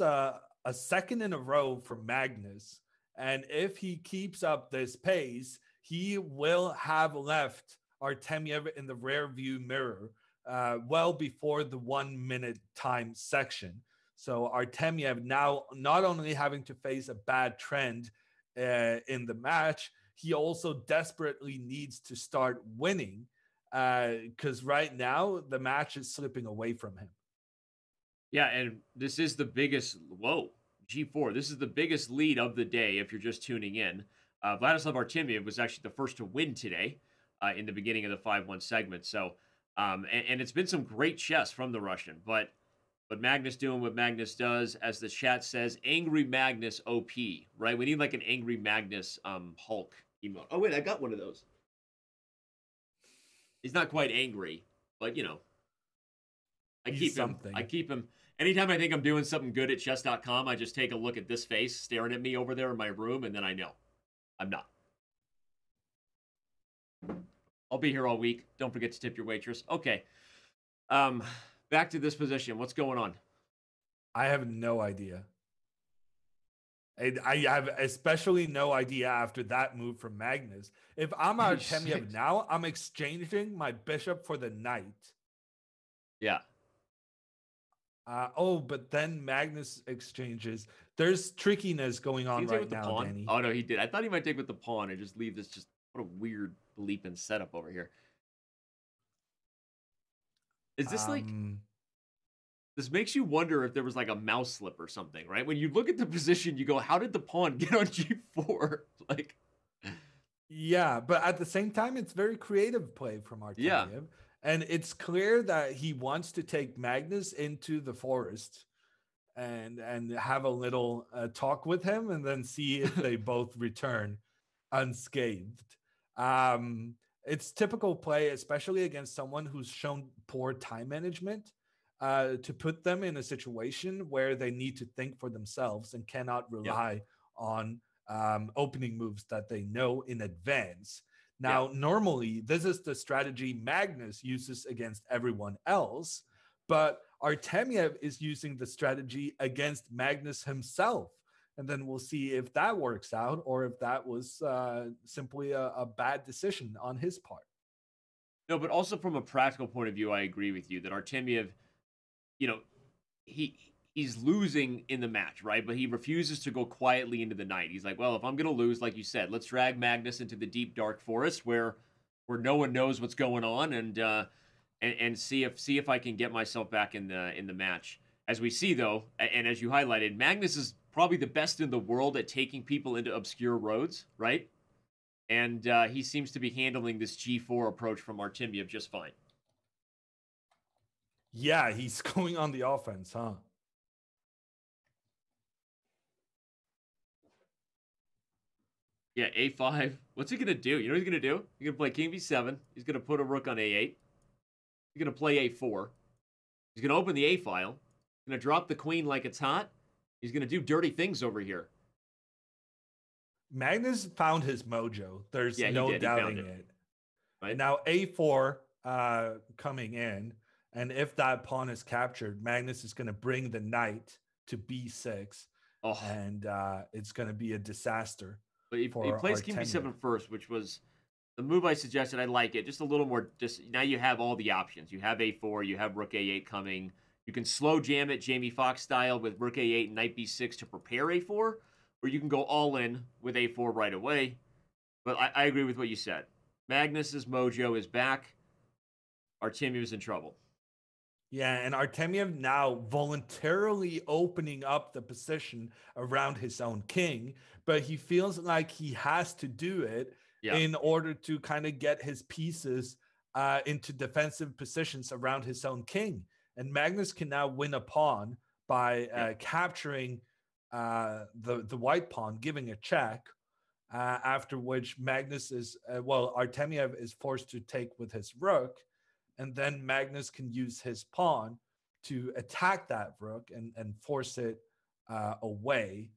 a second in a row for Magnus. And if he keeps up this pace, he will have left Artemiev in the rear view mirror well before the 1 minute time section. So Artemiev now not only having to face a bad trend in the match, he also desperately needs to start winning because right now the match is slipping away from him. Yeah, and this is the biggest, G4. This is the biggest lead of the day if you're just tuning in. Vladislav Artemiev was actually the first to win today in the beginning of the 5-1 segment. So, and it's been some great chess from the Russian, but Magnus doing what Magnus does, as the chat says, Angry Magnus OP, right? We need like an Angry Magnus Hulk emote. Oh, wait, I got one of those. He's not quite angry, but, you know. I keep him. Anytime I think I'm doing something good at chess.com, I just take a look at this face staring at me over there in my room, and then I know I'm not. I'll be here all week. Don't forget to tip your waitress. Okay. Back to this position. What's going on? I have no idea. I have especially no idea after that move from Magnus. If I'm Artemiev now, I'm exchanging my bishop for the knight. Yeah. But then Magnus exchanges. There's trickiness going on right now, Danny. Oh, no, he did. I thought he might take with the pawn and just leave this. Just what a weird bleeping setup over here. Is this like... This makes you wonder if there was like a mouse slip or something, right? When you look at the position, you go, how did the pawn get on G4? Like... Yeah, but at the same time, it's very creative play from Artemiev. Yeah. And it's clear that he wants to take Magnus into the forest and have a little talk with him and then see if they both return unscathed. It's typical play, especially against someone who's shown poor time management, to put them in a situation where they need to think for themselves and cannot rely on opening moves that they know in advance. Now, normally, this is the strategy Magnus uses against everyone else, but Artemiev is using the strategy against Magnus himself. And then we'll see if that works out or if that was simply a bad decision on his part. No, but also from a practical point of view, I agree with you that Artemiev, you know, he's losing in the match, right? But he refuses to go quietly into the night. He's like, well, if I'm going to lose, like you said, let's drag Magnus into the deep, dark forest where no one knows what's going on and see if I can get myself back in the match. As we see, though, and as you highlighted, Magnus is probably the best in the world at taking people into obscure roads, right? And he seems to be handling this G4 approach from Artemiev just fine. Yeah, he's going on the offense, huh? Yeah, A5. What's he going to do? You know what he's going to do? He's going to play King B7. He's going to put a rook on A8. He's going to play A4. He's going to open the A file. He's going to drop the queen like it's hot. He's going to do dirty things over here. Magnus found his mojo. There's no doubting it. Right? And now A4 coming in. And if that pawn is captured, Magnus is going to bring the knight to B6. Oh. And it's going to be a disaster. But he plays King B7 first, which was the move I suggested. I like it. Just a little more. Just now you have all the options. You have A4. You have Rook A8 coming. You can slow jam it Jamie Foxx style with Rook A8 and Knight B6 to prepare A4. Or you can go all in with A4 right away. But I agree with what you said. Magnus's mojo is back. Artemiev is in trouble. Yeah, and Artemiev now voluntarily opening up the position around his own king, but he feels like he has to do it in order to kind of get his pieces into defensive positions around his own king. And Magnus can now win a pawn by capturing the white pawn, giving a check, after which Magnus is, Artemiev is forced to take with his rook. And then Magnus can use his pawn to attack that rook and force it away.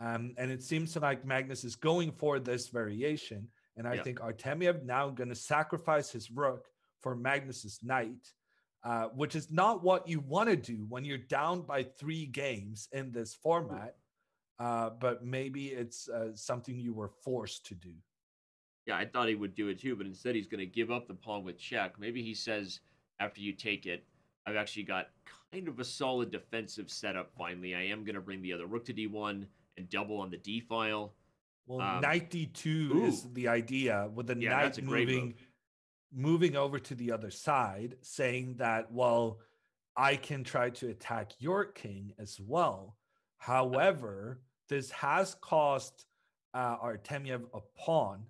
And it seems like Magnus is going for this variation. And I think Artemiev now going to sacrifice his rook for Magnus's knight. which is not what you want to do when you're down by 3 games in this format. But maybe it's something you were forced to do. Yeah, I thought he would do it too, but instead he's going to give up the pawn with check. Maybe he says, after you take it, I've actually got kind of a solid defensive setup finally. I am going to bring the other rook to d1 and double on the d file. Well, knight d2 is the idea, with the knight moving over to the other side, saying that, well, I can try to attack your king as well. However, this has cost Artemiev a pawn.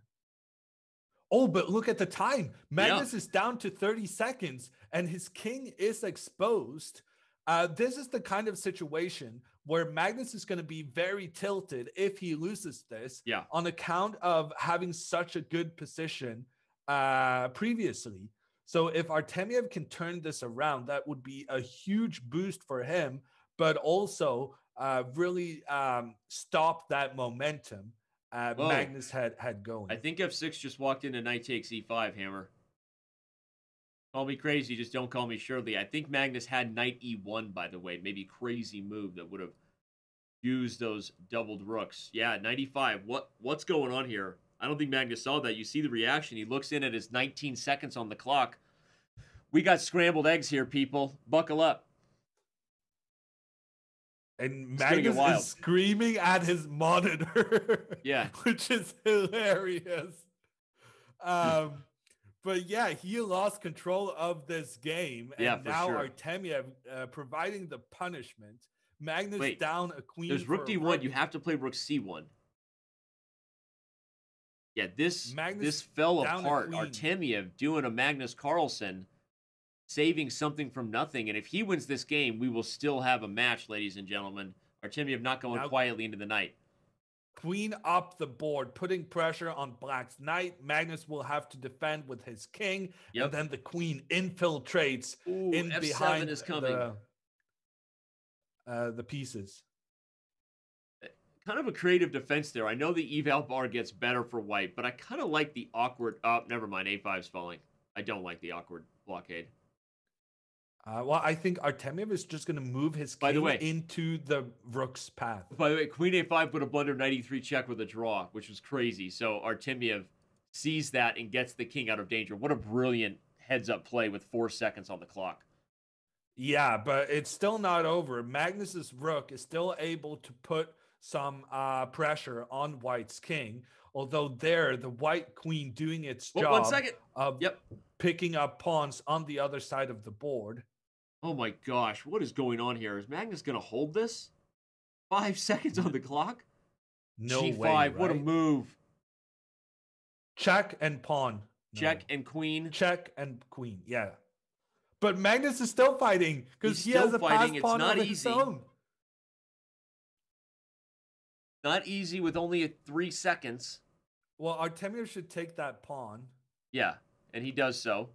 Oh, but look at the time. Magnus is down to 30 seconds and his king is exposed. This is the kind of situation where Magnus is going to be very tilted if he loses this on account of having such a good position previously. So if Artemiev can turn this around, that would be a huge boost for him, but also really stop that momentum Magnus had going. I think f6 just walked into knight takes e5, Hammer. Call me crazy, just don't call me Shirley. I think Magnus had knight e1, by the way. Maybe crazy move that would have used those doubled rooks. Yeah, knight e5. What's going on here? I don't think Magnus saw that. You see the reaction. He looks in at his 19 seconds on the clock. We got scrambled eggs here, people. Buckle up. And Magnus is screaming at his monitor. Yeah. Which is hilarious. But yeah, he lost control of this game. And now Artemiev providing the punishment. Magnus down a queen. There's rook d1. You have to play rook c1. Yeah, this fell apart. Artemiev doing a Magnus Carlsen, saving something from nothing. And if he wins this game, we will still have a match, ladies and gentlemen. Artemiev not going quietly into the night. Queen up the board, putting pressure on Black's knight. Magnus will have to defend with his king. And then the queen infiltrates in F7 behind is coming. The pieces. Kind of a creative defense there. I know the eval bar gets better for white, but I kind of like the awkward... Oh, never mind. A5's falling. I don't like the awkward blockade. Well, I think Artemiev is just going to move his king into the rook's path. By the way, queen a5 put a blunder knight e3 check with a draw, which was crazy. So Artemiev sees that and gets the king out of danger. What a brilliant heads-up play with 4 seconds on the clock. Yeah, but it's still not over. Magnus's rook is still able to put some pressure on white's king, although the white queen doing its job of picking up pawns on the other side of the board. Oh my gosh, what is going on here? Is Magnus going to hold this? 5 seconds on the clock? No G5, way, right? What a move. Check and pawn. Check and queen. Check and queen, yeah. But Magnus is still fighting because he has a pass pawn of his own. Not easy with only 3 seconds. Well, Artemiev should take that pawn. Yeah, and he does so.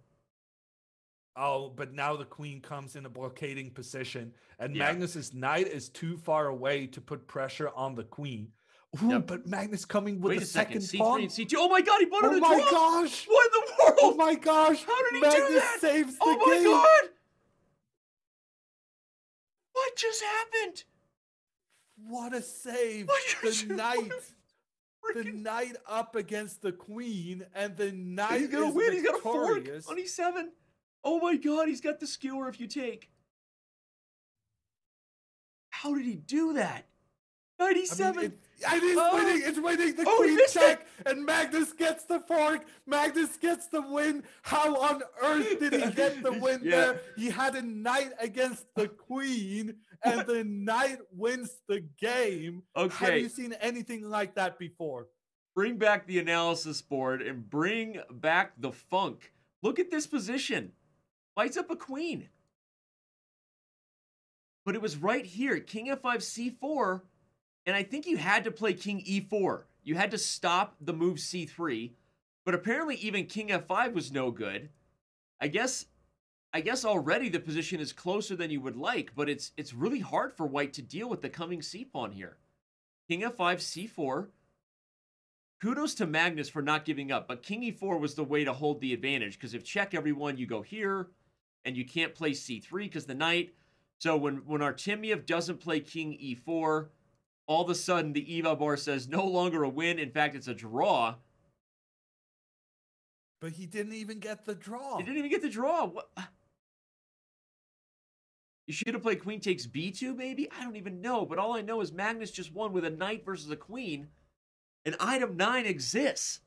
Oh, but now the queen comes in a blockading position, and Magnus's knight is too far away to put pressure on the queen. Ooh, but Magnus coming with the second pawn. C3 and C2. Oh my god, he blundered a draw! Oh my gosh! What in the world? Oh my gosh! How did he Magnus do that? Saves the oh my game. god! What just happened? What a save! The knight up against the queen, and the knight he's gonna win. He's got a fork on e7. Oh my god, he's got the skewer if you take. How did he do that? 97. It's winning. The queen check, and Magnus gets the fork. Magnus gets the win. How on earth did he get the win there? He had a knight against the queen, and the knight wins the game. Okay. Have you seen anything like that before? Bring back the analysis board and bring back the funk. Look at this position. Lights up a queen. But it was right here. King f5, c4. And I think you had to play king e4. You had to stop the move c3. But apparently even king f5 was no good. I guess already the position is closer than you would like, but it's really hard for white to deal with the coming c-pawn here. King f5, c4. Kudos to Magnus for not giving up, but king e4 was the way to hold the advantage, because if check everyone, you go here, and you can't play c3 because the knight. So when Artemiev doesn't play king e4, all of a sudden the eval bar says no longer a win. In fact, it's a draw. But he didn't even get the draw. He didn't even get the draw. What? You should have played queen takes b2, maybe? I don't even know. But all I know is Magnus just won with a knight versus a queen. And item 9 exists.